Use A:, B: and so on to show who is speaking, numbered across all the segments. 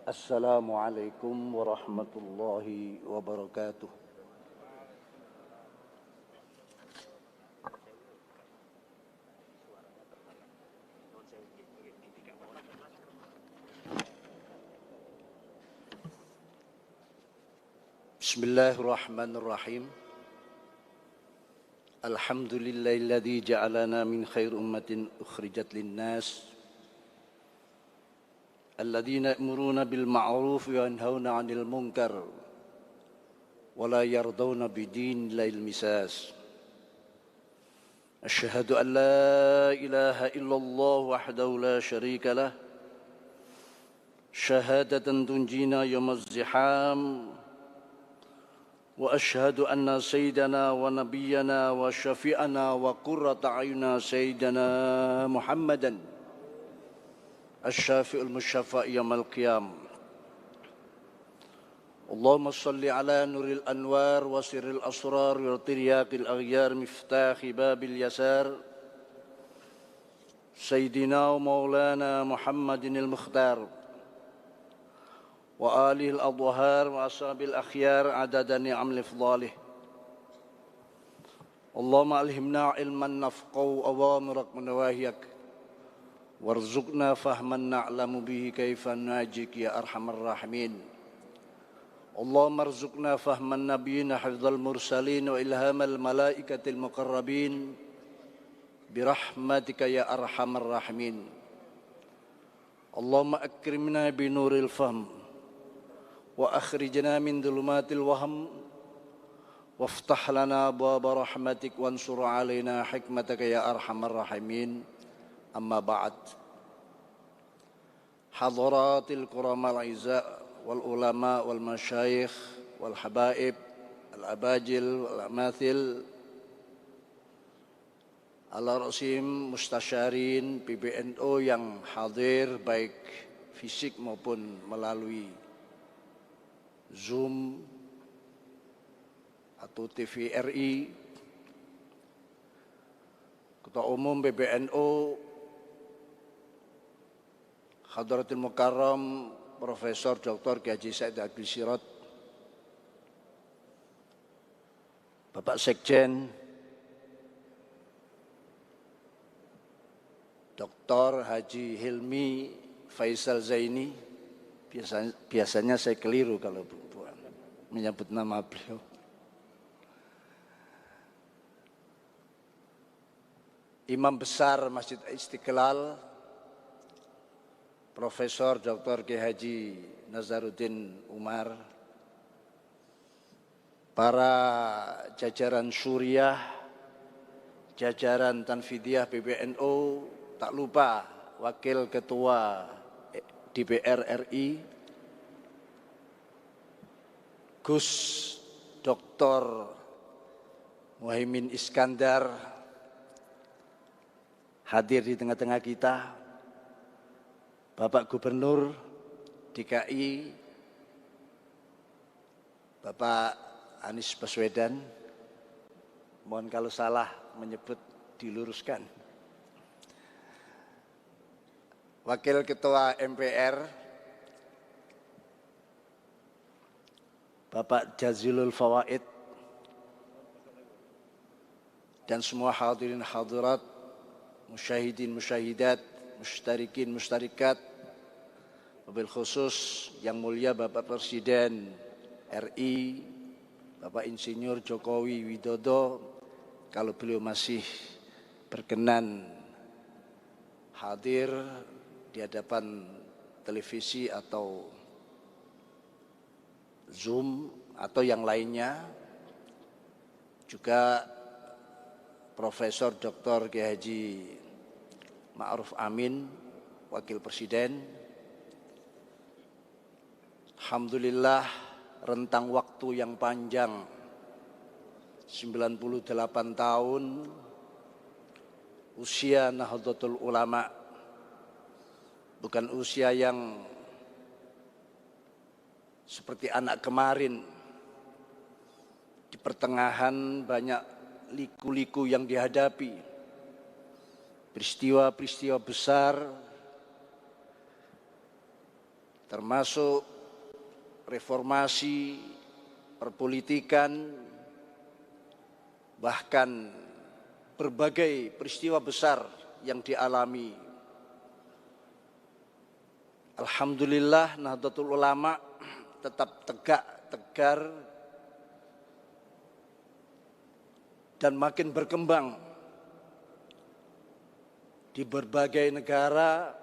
A: Assalamualaikum warahmatullahi wabarakatuh. Bismillahirrahmanirrahim. Alhamdulillahilladzi ja'alana min khair ummatin ukhrijat linnas alladzina ya'muruna bil ma'ruf wa yanhauna 'anil munkar wa la yardawna bidinil misas. Asyhadu an la ilaha illallah wahdahu la syarika lah syahadatan tunjina yaumaz ziham. وأشهد أن سيدنا ونبينا وشفيعنا وقرة أعيننا سيدنا محمدا الشافع المشفع يوم القيامة. اللهم صل على نور الأنوار وسر الأسرار وترياق الأغيار مفتاح باب اليسار سيدنا ومولانا محمد المختار وآله الأطهار وأصحاب الأخيار عدد نعم لفضاله. اللهم ألهمنا علما نفقه أوامرك ونواهيك وارزقنا فهما نعلم به كيف نناجيك يا أرحم الراحمين. اللهم ارزقنا فهم النبيين حفظ المرسلين وإلهام الملائكة المقربين برحمتك يا أرحم الراحمين. اللهم أكرمنا بنور الفهم وأخرجنا من ظلمات الوهم وافتح لنا أبواب رحمتك وانصر علينا حكمتك يا أرحم الراحمين. أما بعد، حضرات الكرماء الأعزاء والعلماء والمشايخ والحبائب الأباجل والأماثل ala rasim mustasyarin PBNU yang hadir baik fisik maupun melalui Zoom atau TVRI, Ketua Umum PBNU Hadratul Mukarram Profesor Dr. Kiai Haji Said Akil Sirot, Bapak Sekjen Dr. Haji Hilmi Faisal Zaini. Biasanya saya keliru kalau menyebut nama beliau. Imam Besar Masjid Istiqlal Profesor Dr. Kiai Haji Nazaruddin Umar, para jajaran Suriah, jajaran Tanfidiyah PBNU, tak lupa Wakil Ketua DPR RI Gus Dr. Muhaimin Iskandar hadir di tengah-tengah kita, Bapak Gubernur DKI Bapak Anies Baswedan, mohon kalau salah menyebut diluruskan, Wakil Ketua MPR Bapak Jazilul Fawaid, dan semua hadirin hadirat, musyahidin musyahidat, mushtarikin mushtarikat, wabil khusus yang mulia Bapak Presiden RI Bapak Insinyur Jokowi Widodo, kalau beliau masih berkenan hadir di hadapan televisi atau Zoom atau yang lainnya, juga Profesor Dr. Kiai Haji Ma'ruf Amin, Wakil Presiden. Alhamdulillah, rentang waktu yang panjang 98 tahun usia Nahdlatul Ulama, bukan usia yang seperti anak kemarin. Di pertengahan banyak liku-liku yang dihadapi, peristiwa-peristiwa besar termasuk reformasi, perpolitikan, bahkan berbagai peristiwa besar yang dialami. Alhamdulillah Nahdlatul Ulama tetap tegak, tegar, dan makin berkembang di berbagai negara,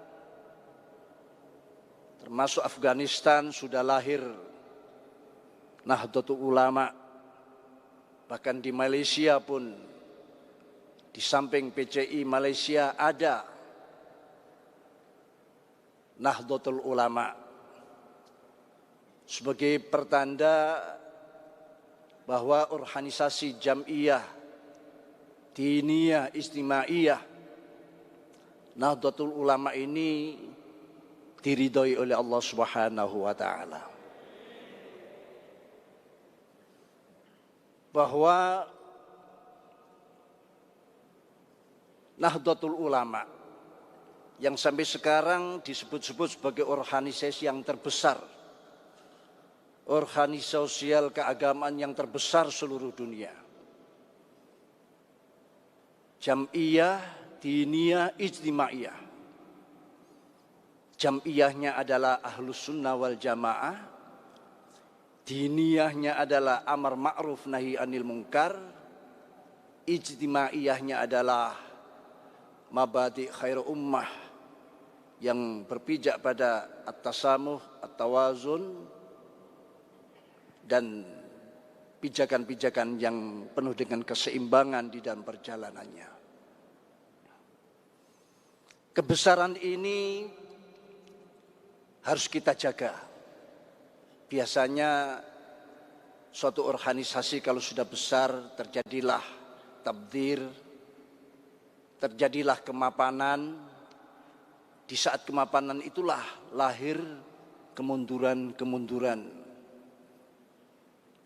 A: termasuk Afghanistan sudah lahir Nahdlatul Ulama. Bahkan di Malaysia pun, di samping PCI Malaysia ada Nahdlatul Ulama sebagai pertanda bahwa organisasi Jam'iyah Diniyah Ijtimaiyah Nahdlatul Ulama ini diridhoi oleh Allah Subhanahu wa taala. Bahwa Nahdlatul Ulama yang sampai sekarang disebut-sebut sebagai organisasi yang terbesar, organisasi sosial keagamaan yang terbesar seluruh dunia. Jam'iyah Diniyah Ijtimaiyah. Jam'iyahnya adalah Ahlus Sunnah wal Jamaah, diniyahnya adalah amar ma'ruf nahi anil munkar, ijtimaiyahnya adalah mabadi khair ummah yang berpijak pada at-tasamuh, at-tawazun, dan pijakan-pijakan yang penuh dengan keseimbangan di dalam perjalanannya. Kebesaran ini harus kita jaga. Biasanya suatu organisasi kalau sudah besar terjadilah tabdzir, terjadilah kemapanan. Di saat kemapanan itulah lahir kemunduran-kemunduran.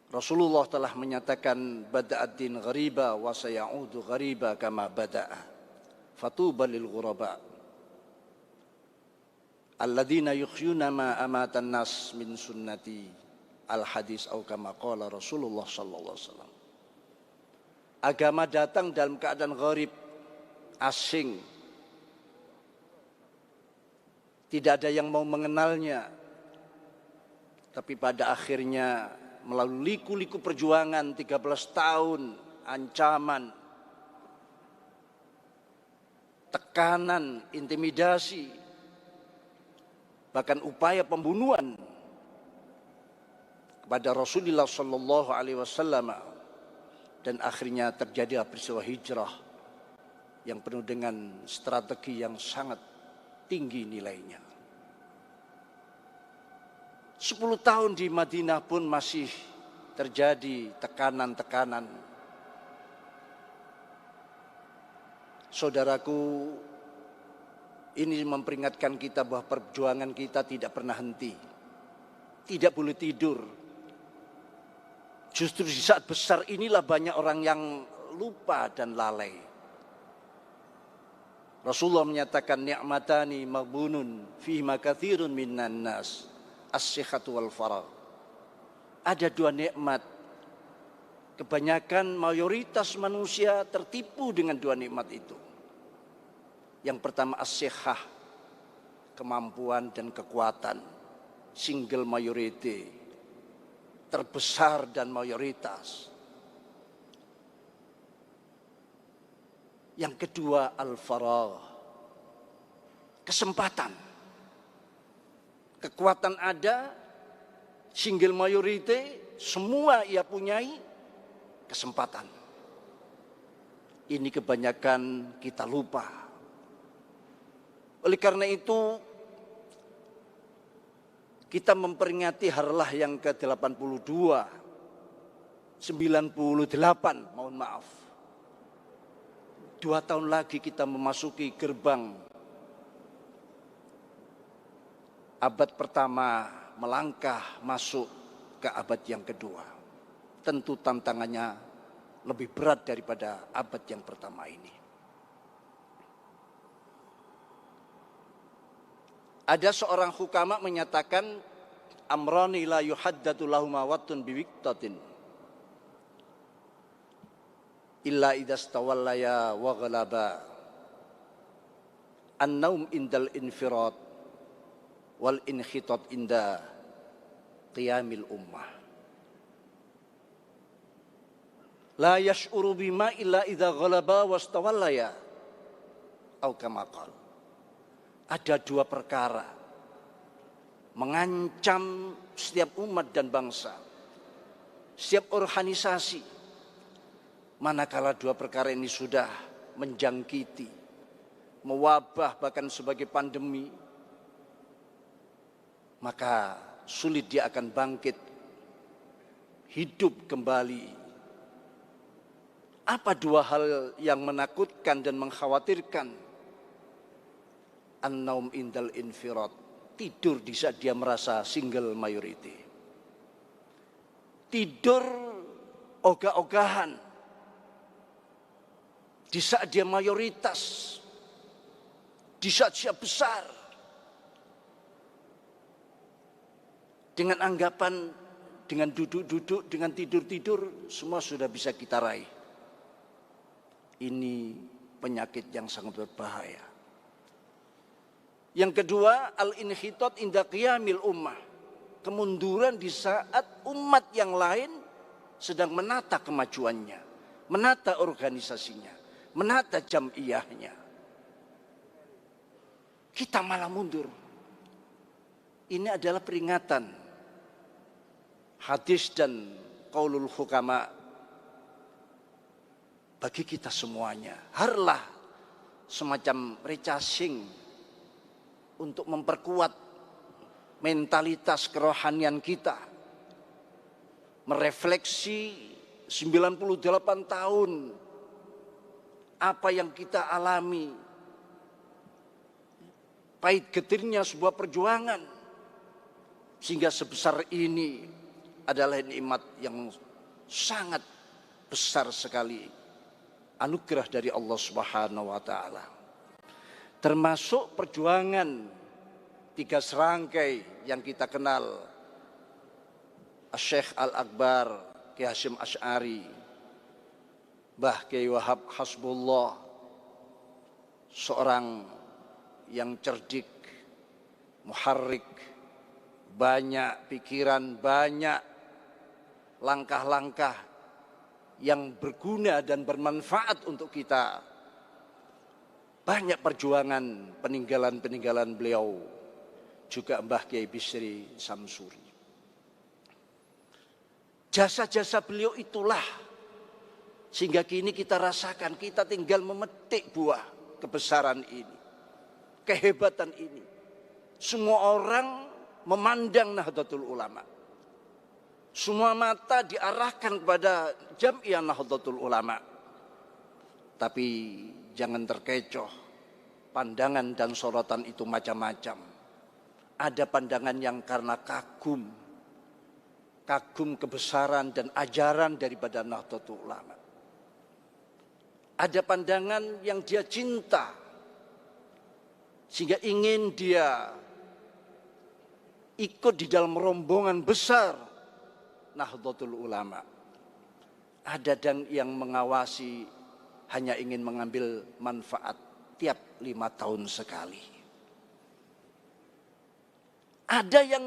A: Rasulullah telah menyatakan bada'ad din ghariba wa sayaudu ghariba kama bada'a. Fatuba lil ghuraba. Alladzina yukhyuna ma amatan nas min sunnati al-hadis atau kama qala Rasulullah sallallahu alaihi wasallam. Agama datang dalam keadaan gharib, asing. Tidak ada yang mau mengenalnya. Tapi pada akhirnya melalui liku-liku perjuangan 13 tahun, ancaman, tekanan, intimidasi, bahkan upaya pembunuhan kepada Rasulullah sallallahu alaihi wasallam, dan akhirnya terjadi peristiwa hijrah yang penuh dengan strategi yang sangat tinggi nilainya. 10 tahun di Madinah pun masih terjadi tekanan-tekanan. Saudaraku, ini memperingatkan kita bahwa perjuangan kita tidak pernah henti. Tidak boleh tidur. Justru di saat besar inilah banyak orang yang lupa dan lalai. Rasulullah menyatakan ni'matani maghbunun fihima katsirun minan nas, as-sihhatu wal faragh. Ada 2 nikmat. Kebanyakan mayoritas manusia tertipu dengan 2 nikmat itu. Yang pertama as-sihhah, kemampuan dan kekuatan, single majority, terbesar dan mayoritas. Yang kedua al-faragh, kesempatan. Kekuatan ada, single majority, semua ia punyai, kesempatan. Ini kebanyakan kita lupa. Oleh karena itu, kita memperingati harlah yang ke-82, 98, mohon maaf. 2 tahun lagi kita memasuki gerbang abad pertama, melangkah masuk ke abad yang kedua. Tentu tantangannya lebih berat daripada abad yang pertama ini. Ada seorang hukama menyatakan amrani la yuhaddatu lahuma wattun biwiqtatin illa idastawallaya wa ghalaba an-naum indal infirat wal inkhitat inda qiyamil ummah. La yash'uru bima illa idza ghalaba wastawallaya atau kama qala. Ada dua perkara mengancam setiap umat dan bangsa, setiap organisasi, manakala dua perkara ini sudah menjangkiti, mewabah bahkan sebagai pandemi, maka sulit dia akan bangkit, hidup kembali. Apa dua hal yang menakutkan dan mengkhawatirkan? An-naum indal infirat, tidur di saat dia merasa single majority. Tidur ogah-ogahan di saat dia mayoritas, di saat dia besar. Dengan anggapan, dengan duduk-duduk, dengan tidur-tidur, semua sudah bisa kita raih. Ini penyakit yang sangat berbahaya. Yang kedua, al-inhitat inda qiyamil ummah. Kemunduran di saat umat yang lain sedang menata kemajuannya, menata organisasinya, menata jam'iyahnya. Kita malah mundur. Ini adalah peringatan. Hadis dan qaulul hukama bagi kita semuanya. Harlah semacam recasing untuk memperkuat mentalitas kerohanian kita. Merefleksi 98 tahun apa yang kita alami. Pahit getirnya sebuah perjuangan. Sehingga sebesar ini adalah nikmat yang sangat besar sekali. Anugerah dari Allah Subhanahu wa taala. Termasuk perjuangan tiga serangkai yang kita kenal. Syekh Al-Akbar, Kiai Hasyim Asy'ari, Mbah Kiai Wahab Hasbullah, seorang yang cerdik, muharrik, banyak pikiran, banyak langkah-langkah yang berguna dan bermanfaat untuk kita. Banyak perjuangan peninggalan-peninggalan beliau, juga Mbah Kiai Bisri Samsuri. Jasa-jasa beliau itulah sehingga kini kita rasakan, kita tinggal memetik buah kebesaran ini, kehebatan ini. Semua orang memandang Nahdlatul Ulama. Semua mata diarahkan kepada Jam'iyah Nahdlatul Ulama. Tapi jangan terkecoh, pandangan dan sorotan itu macam-macam. Ada pandangan yang karena kagum kebesaran dan ajaran daripada Nahdlatul Ulama. Ada pandangan yang dia cinta, sehingga ingin dia ikut di dalam rombongan besar Nahdlatul Ulama. Ada dan yang mengawasi, hanya ingin mengambil manfaat tiap 5 tahun sekali. Ada yang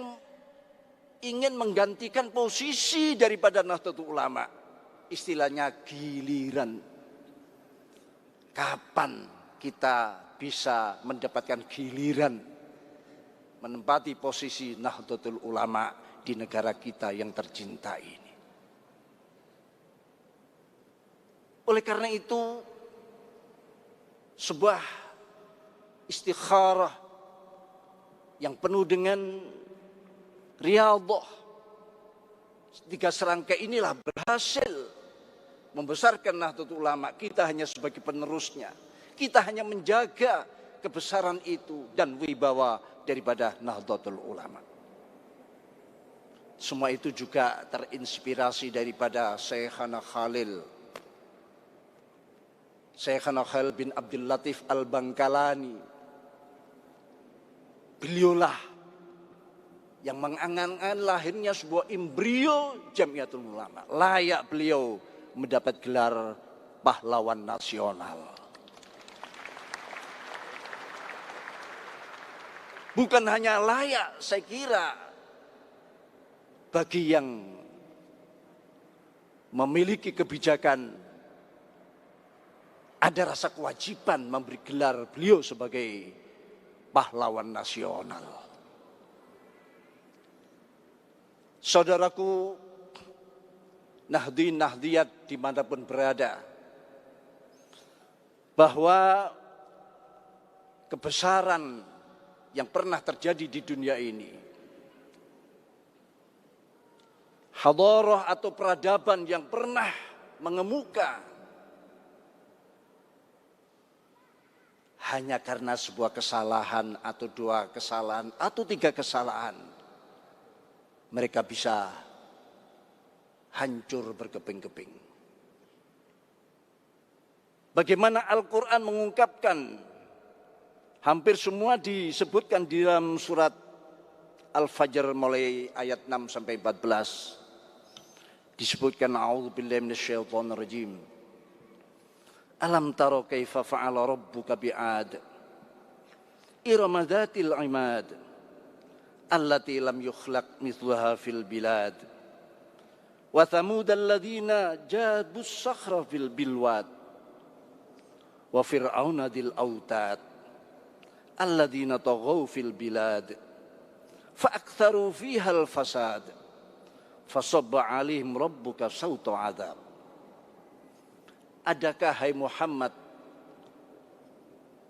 A: ingin menggantikan posisi daripada Nahdlatul Ulama. Istilahnya giliran. Kapan kita bisa mendapatkan giliran menempati posisi Nahdlatul Ulama di negara kita yang tercinta ini? Oleh karena itu, sebuah istikharah yang penuh dengan riyadhah, tiga serangkai inilah berhasil membesarkan Nahdlatul Ulama. Kita hanya sebagai penerusnya. Kita hanya menjaga kebesaran itu dan wibawa daripada Nahdlatul Ulama. Semua itu juga terinspirasi daripada Syekhana Khalil bin Abdul Latif Al-Bangkalani beliaulah yang mengangan-angan lahirnya sebuah embrio Jamiatul Ulama. Layak beliau mendapat gelar pahlawan nasional. Bukan hanya layak, saya kira bagi yang memiliki kebijakan ada rasa kewajiban memberi gelar beliau sebagai pahlawan nasional. Saudaraku, Nahdien Nahdiyat dimanapun berada, bahwa kebesaran yang pernah terjadi di dunia ini, hadarah atau peradaban yang pernah mengemuka, hanya karena sebuah kesalahan atau dua kesalahan atau tiga kesalahan, mereka bisa hancur berkeping-keping. Bagaimana Al-Quran mengungkapkan, hampir semua disebutkan di dalam surat Al-Fajr mulai ayat 6 sampai 14. Disebutkan a'udzubillahi minasyaitonir rajim. Alam taro kaifa fa'ala rabbuka bi'ad. Irama dzatil imad. Allati lam yukhlaq mithluha fil bilad. Wa thamud alladzina jabus sakhra fil bilwad. Wa fir'auna dil autad. Alladzina taghaw fil bilad fa'aktharu fiha al-fasad fasabba 'alaihim rabbuka sawta 'adzab. Adakah hai Muhammad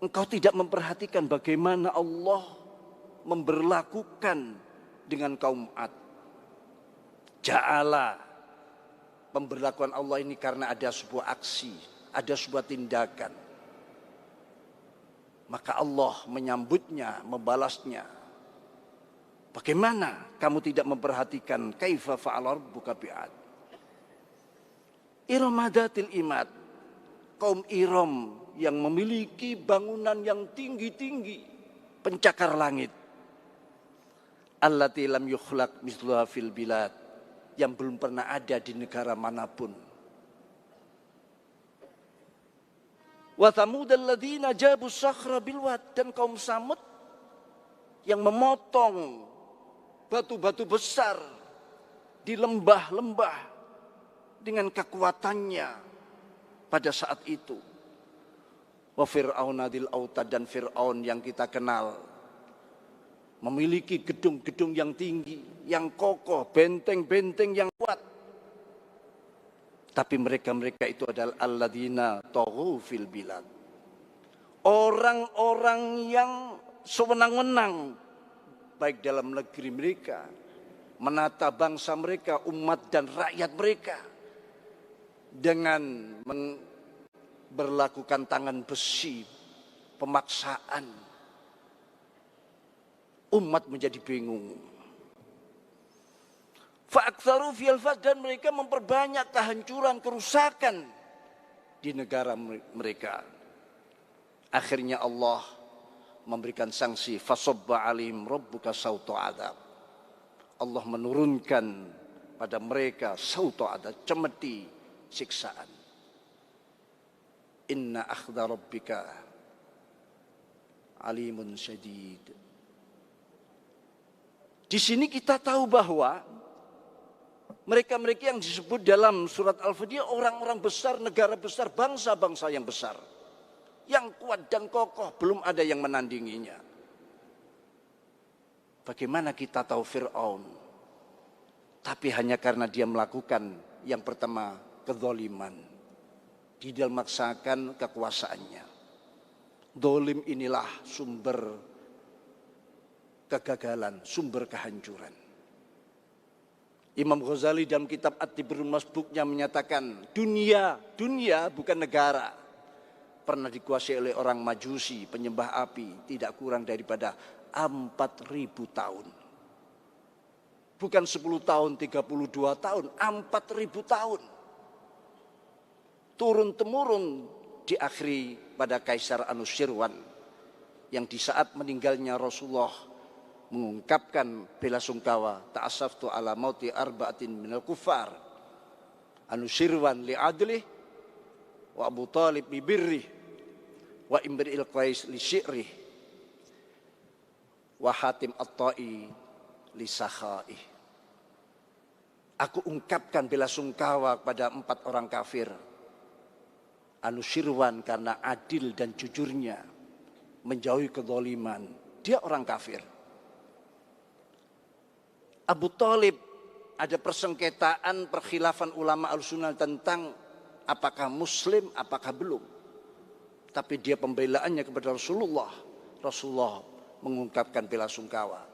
A: engkau tidak memperhatikan bagaimana Allah memberlakukan dengan kaum Ad? Ja'ala, pemberlakuan Allah ini karena ada sebuah aksi, ada sebuah tindakan. Maka Allah menyambutnya, membalasnya. Bagaimana kamu tidak memperhatikan kaifa fa'ala rabbuka bi'ad? Iramadatil imad, kaum Iram yang memiliki bangunan yang tinggi-tinggi, pencakar langit. Allati lam yukhlaq mithluha fil bilad, yang belum pernah ada di negara manapun. Wa thamud alladzina jabu sakhra bil wad, dan kaum Samud yang memotong batu-batu besar di lembah-lembah dengan kekuatannya pada saat itu. Wa fir'auna dil autad, dan Fir'aun yang kita kenal memiliki gedung-gedung yang tinggi, yang kokoh, benteng-benteng yang kuat. Tapi mereka-mereka itu adalah alladzina taghaw fil bilad. Orang-orang yang sewenang-wenang baik dalam negeri mereka, menata bangsa mereka, umat dan rakyat mereka dengan berlakukan tangan besi, pemaksaan. Umat menjadi bingung. Fa'aktsaru fil fasad, dan mereka memperbanyak kehancuran, kerusakan di negara mereka. Akhirnya Allah memberikan sanksi, fasabba 'alaihim rabbuka sawta 'adzab. Allah menurunkan pada mereka sawta 'adzab, cemeti siksaan. Inna akhdha rabbika alimun syadid. Di sini kita tahu bahwa mereka-mereka yang disebut dalam surat Al-Fajr orang-orang besar, negara besar, bangsa-bangsa yang besar, yang kuat dan kokoh, belum ada yang menandinginya. Bagaimana kita tahu Fir'aun? Tapi hanya karena dia melakukan yang pertama, kezaliman, di dalam memaksakan kekuasaannya. Zalim inilah sumber kegagalan, sumber kehancuran. Imam Ghazali dalam kitab At-Tibrul Masbuknya menyatakan, dunia bukan negara. Pernah dikuasai oleh orang Majusi, penyembah api, tidak kurang daripada 4.000 tahun. Bukan 10 tahun, 32 tahun, 4.000 tahun. Turun-temurun diakhiri pada Kaisar Anushirwan, yang di saat meninggalnya Rasulullah mengungkapkan bela sungkawa, ta'assaftu ala mauti arba'atin minal kufar, Anushirwan li adlih, wa Abu Talib li birrih, wa Imri'il Qais li syi'rih, wa Hatim at-Ta'i li sakhaih. Aku ungkapkan bela sungkawa kepada 4 orang kafir. Anushirwan karena adil dan jujurnya, menjauhi kezaliman. Dia orang kafir. Abu Talib, ada persengketaan perkhilafan ulama al-sunnah tentang apakah muslim, apakah belum. Tapi dia pembelaannya kepada Rasulullah. Rasulullah mengungkapkan bela sungkawa.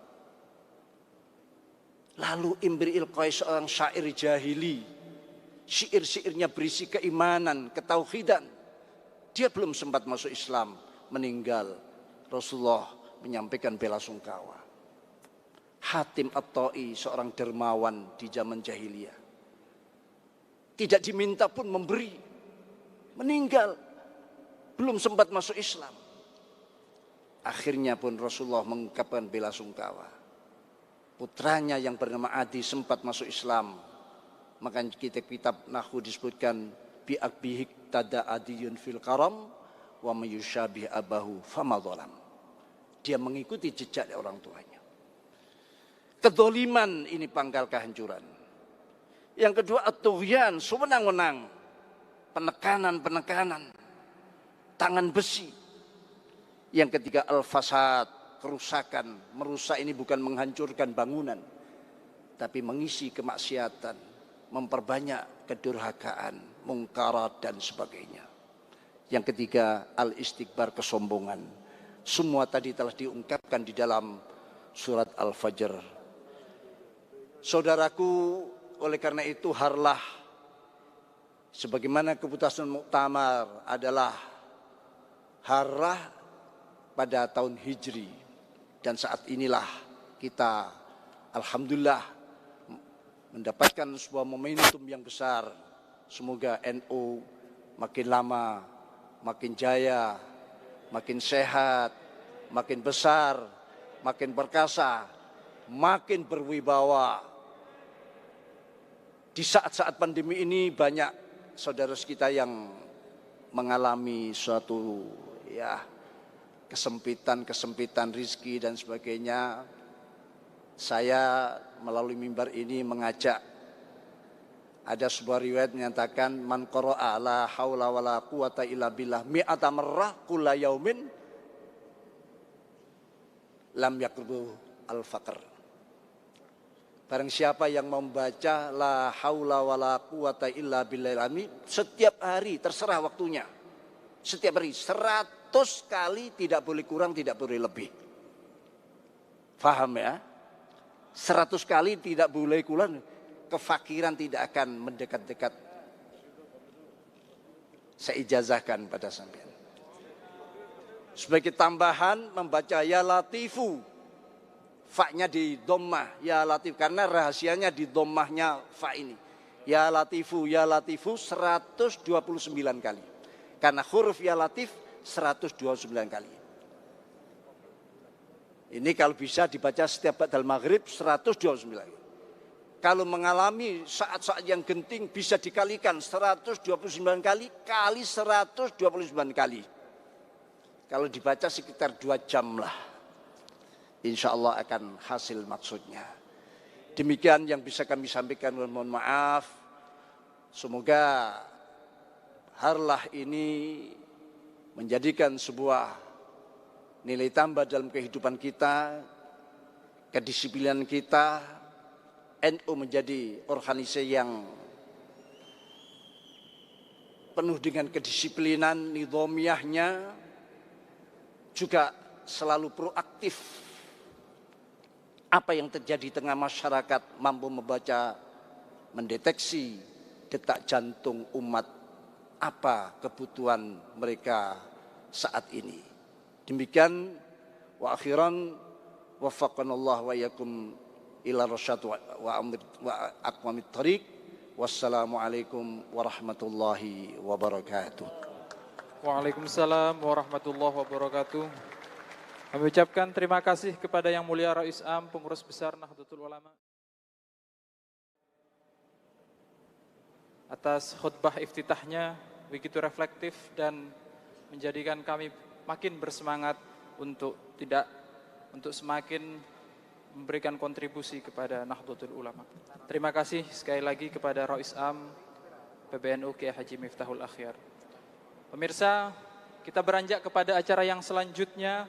A: Lalu Imri'il Qais, seorang syair jahili, syair-syairnya berisi keimanan, ketauhidan. Dia belum sempat masuk Islam, meninggal. Rasulullah menyampaikan bela sungkawa. Hatim at-Ta'i, seorang dermawan di zaman jahiliyah, tidak diminta pun memberi, meninggal, belum sempat masuk Islam. Akhirnya pun Rasulullah mengungkapkan bela sungkawa. Putranya yang bernama Adi sempat masuk Islam. Maka kitab Nahwu disebutkan bi'akbihik tada adiyun fil karam wa mayusyabih abahu famadzalam. Dia mengikuti jejak orang tuanya. Kedzaliman ini pangkal kehancuran. Yang kedua at-tughyan, sewenang-wenang, penekanan, tangan besi. Yang ketiga al-fasad, kerusakan. Merusak ini bukan menghancurkan bangunan, tapi mengisi kemaksiatan, memperbanyak kedurhakaan, mungkarat dan sebagainya. Yang ketiga al-istikbar, kesombongan. Semua tadi telah diungkapkan di dalam surat Al-Fajr. Saudaraku, oleh karena itu harlah, sebagaimana keputusan muktamar adalah harlah pada tahun Hijri. Dan saat inilah kita alhamdulillah mendapatkan sebuah momentum yang besar. Semoga NU makin lama, makin jaya, makin sehat, makin besar, makin perkasa, makin berwibawa. Di saat-saat pandemi ini banyak saudara kita yang mengalami suatu kesempitan rizki dan sebagainya. Saya melalui mimbar ini mengajak, ada sebuah riwayat menyatakan man qara'a la haula wala quwata illa billah mi'ata marrah kulla yaumin lam yakrubu al-faqr. Barang siapa yang membaca la haula wala quwata illa billah setiap hari, terserah waktunya, setiap hari 100 kali, tidak boleh kurang, tidak boleh lebih. Faham ya? 100 kali tidak boleh kurang, kefakiran tidak akan mendekat-dekat. Saya ijazahkan pada sampean. Sebagai tambahan membaca ya latifu, fa-nya di dhammah, ya latif, karena rahasianya di dhammahnya fa ini. Ya latifu 129 kali. Karena huruf ya latif 129 kali. Ini kalau bisa dibaca setiap ba'dal maghrib 129 kali. Kalau mengalami saat-saat yang genting bisa dikalikan 129 kali kali 129 kali. Kalau dibaca sekitar 2 jam lah. Insya Allah akan hasil maksudnya. Demikian yang bisa kami sampaikan, mohon maaf. Semoga harlah ini menjadikan sebuah nilai tambah dalam kehidupan kita, kedisiplinan kita. NU menjadi organisasi yang penuh dengan kedisiplinan, nidhamiyahnya, juga selalu proaktif. Apa yang terjadi di tengah masyarakat, mampu membaca, mendeteksi detak jantung umat, apa kebutuhan mereka saat ini. Demikian wa akhiran waffaqanallahu wa iyyakum ila rasyad wa aqwamit thariq. Wassalamualaikum warahmatullahi wabarakatuh.
B: Waalaikumsalam warahmatullahi wabarakatuh. Kami ucapkan terima kasih kepada Yang Mulia Rais Am, Pengurus Besar Nahdlatul Ulama, atas khutbah iftitahnya begitu reflektif dan menjadikan kami makin bersemangat untuk semakin memberikan kontribusi kepada Nahdlatul Ulama. Terima kasih sekali lagi kepada Rais Am PBNU Kiai Haji Miftahul Akhyar. Pemirsa, kita beranjak kepada acara yang selanjutnya.